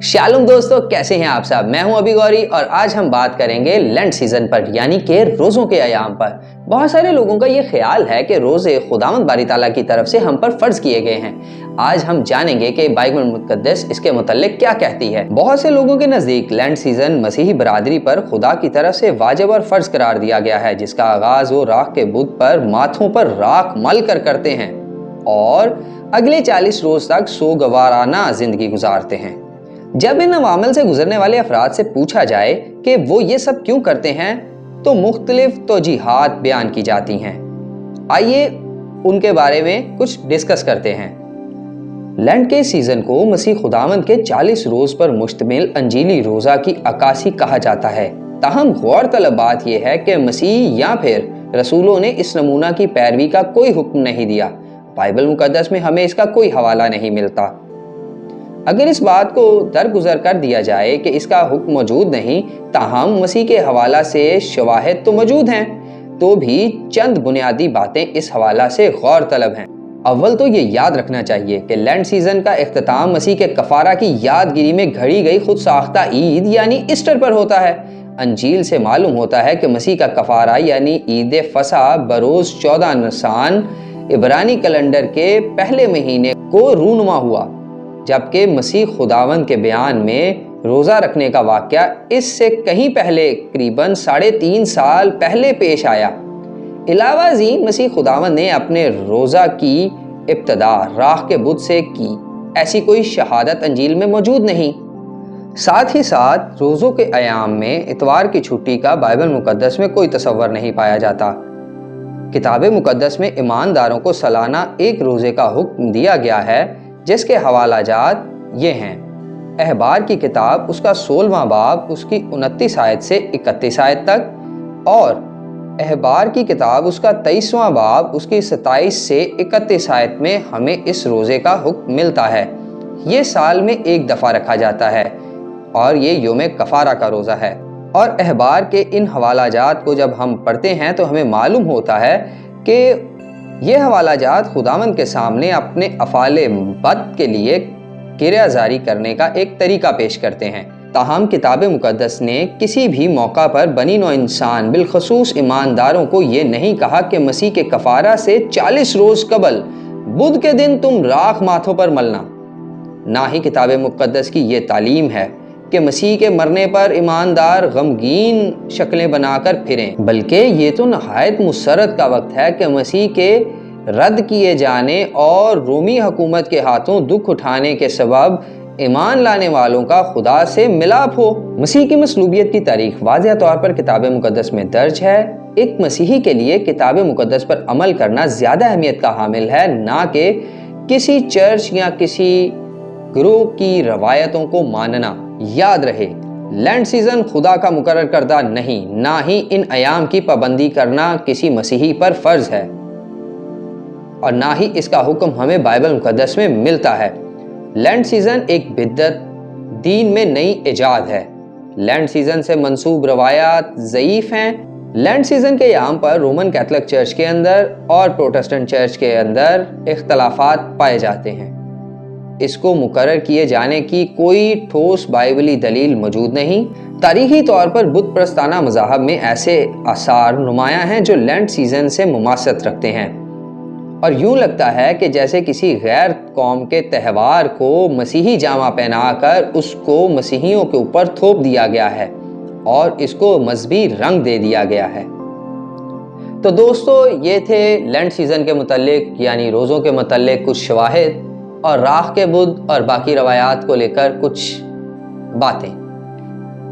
Shalom दोस्तों, कैसे हैं आप सब। मैं हूं अभी गौरी और आज हम बात करेंगे लेंट सीजन पर, यानी कि रोज़ों के अयाम पर। बहुत सारे लोगों का ये ख्याल है कि रोज़े खुदावंद बारी ताला की तरफ से हम पर फर्ज किए गए हैं। आज हम जानेंगे कि बाइबल मुक़द्दस इसके मुतल्लिक क्या कहती है। बहुत से लोगों के नज़दीक लेंट सीजन मसीही बरादरी पर खुदा की तरफ से वाजिब और फर्ज करार दिया गया है, जिसका आगाज वो राख के बुत पर माथों पर राख मल कर करते हैं और अगले 40 रोज तक सोगवाराना जिंदगी गुजारते हैं। जब इन अवामल से गुजरने वाले अफराद से पूछा जाए कि वो ये सब क्यों करते हैं, तो मुख्तलिफ तौजीहात बयान की जाती हैं। आइए उनके बारे में कुछ डिस्कस करते हैं। लेंट के सीजन को मसीह खुदावंद के 40 रोज पर मुश्तमिल अंजीली रोजा की अक्कासी कहा जाता है। ताहम गौर तलब बात यह है कि मसीह या फिर रसूलों ने इस नमूना की पैरवी का कोई हुक्म नहीं दिया। बाइबल मुकद्दस में हमें इसका कोई हवाला नहीं मिलता। अगर इस बात को दरगुजर कर दिया जाए कि इसका हुक्म मौजूद नहीं, ताहम मसीह के हवाला से शवाहिद तो मौजूद हैं, तो भी चंद बुनियादी बातें इस हवाला से गौर तलब हैं। अव्वल तो ये याद रखना चाहिए कि लेंट सीजन का इख्तिताम मसीह के कफारा की यादगिरी में घड़ी गई खुद साख्ता ईद यानी ईस्टर पर होता है। अंजील से मालूम होता है कि मसीह का कफारा यानी ईद फसा बरोज 14 निसान इब्रानी कैलेंडर के पहले महीने को रूनुमा हुआ, जबकि मसीह खुदावंद के बयान में रोज़ा रखने का वाक़या इससे कहीं पहले करीबन 3.5 साल पहले पेश आया। इलावा जी मसीह खुदावंद ने अपने रोज़ा की इब्तदा राख के बुत से की, ऐसी कोई शहादत अंजील में मौजूद नहीं। साथ ही साथ रोज़ों के अयाम में इतवार की छुट्टी का बाइबल मुकद्दस में कोई तसव्वुर नहीं पाया जाता। किताब मुकद्दस में ईमानदारों को सालाना एक रोज़े का हुक्म दिया गया है, जिसके हवाला जात ये हैं। अहबार की किताब उसका 16वां बाब उसकी 29 आयत से 31 आयत तक और अहबार की किताब उसका 23वां बाब उसकी 27 से 31 आयत में हमें इस रोज़े का हुक्म मिलता है। ये साल में एक दफ़ा रखा जाता है और ये योम कफ़ारा का रोज़ा है। और अहबार के इन हवाला जात को जब हम पढ़ते हैं तो हमें मालूम होता है कि ये हवाला जात खुदावंद के सामने अपने अफ़ाले बद के लिए किरिया जारी करने का एक तरीका पेश करते हैं। ताहम किताब मुकद्दस ने किसी भी मौका पर बनी नौ इंसान बिलखसूस ईमानदारों को ये नहीं कहा कि मसीह के कफ़ारा से 40 रोज़ कबल बुध के दिन तुम राख माथों पर मलना। ना ही किताब मुकद्दस की ये तालीम है कि मसीह के मरने पर ईमानदार गमगीन शक्लें बनाकर फिरें, बल्कि ये तो नहायत मुसरत का वक्त है कि मसीह के रद्द किए जाने और रोमी हुकूमत के हाथों दुख उठाने के सबब ईमान लाने वालों का खुदा से मिलाप हो। मसीह की मसलूबियत की तारीख वाज़ेह तौर पर किताब मुकद्दस में दर्ज है। एक मसीही के लिए किताब मुकद्दस पर अमल करना ज़्यादा अहमियत का हामिल है, ना कि किसी चर्च या किसी ग्रुप की रवायतों को मानना। याद रहे, लेंट सीजन खुदा का मुकर्रर करदा नहीं, ना ही इन अयाम की पाबंदी करना किसी मसीही पर फर्ज है और ना ही इसका हुक्म हमें बाइबल मुकद्दस में मिलता है। लेंट सीजन एक बिद्दत दीन में नई इजाद है। लेंट सीजन से मंसूब रवायात ज़ईफ हैं। लेंट सीजन के अयाम पर रोमन कैथोलिक चर्च के अंदर और प्रोटेस्टेंट चर्च के अंदर इख्तलाफात पाए जाते हैं। इसको मुकर्रर किए जाने की कोई ठोस बाइबली दलील मौजूद नहीं। तारीखी तौर पर बुत प्रस्ताना मज़ाहब में ऐसे आसार नुमायां हैं जो लेंट सीजन से मुमासत रखते हैं और यूं लगता है कि जैसे किसी गैर कौम के त्यौहार को मसीही जामा पहनाकर उसको मसीहियों के ऊपर थोप दिया गया है और इसको मजहबी रंग दे दिया गया है। तो दोस्तों, ये थे लेंट सीजन के मुतल्लिक यानी रोज़ों के मुतल्लिक कुछ शवाहिद और राख के बुध और बाकी रवायात को लेकर कुछ बातें।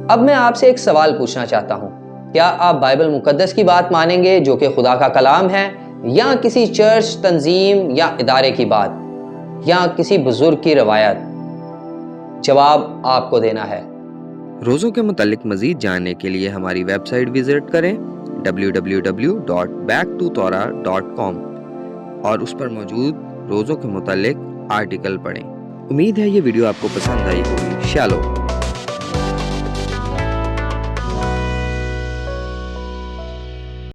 अब मैं आपसे एक सवाल पूछना चाहता हूँ, क्या आप बाइबल मुकद्दस की बात मानेंगे जो कि खुदा का कलाम है, या किसी चर्च तंजीम या इदारे की बात, या किसी बुजुर्ग की रवायत? जवाब आपको देना है। रोज़ों के मुतालिक मज़ीद जानने के लिए हमारी वेबसाइट विजिट करें www.backtothorah.com और उस पर मौजूद रोज़ों के मुतालिक आर्टिकल पढ़ें। उम्मीद है ये वीडियो आपको पसंद आई होगी। शालोम।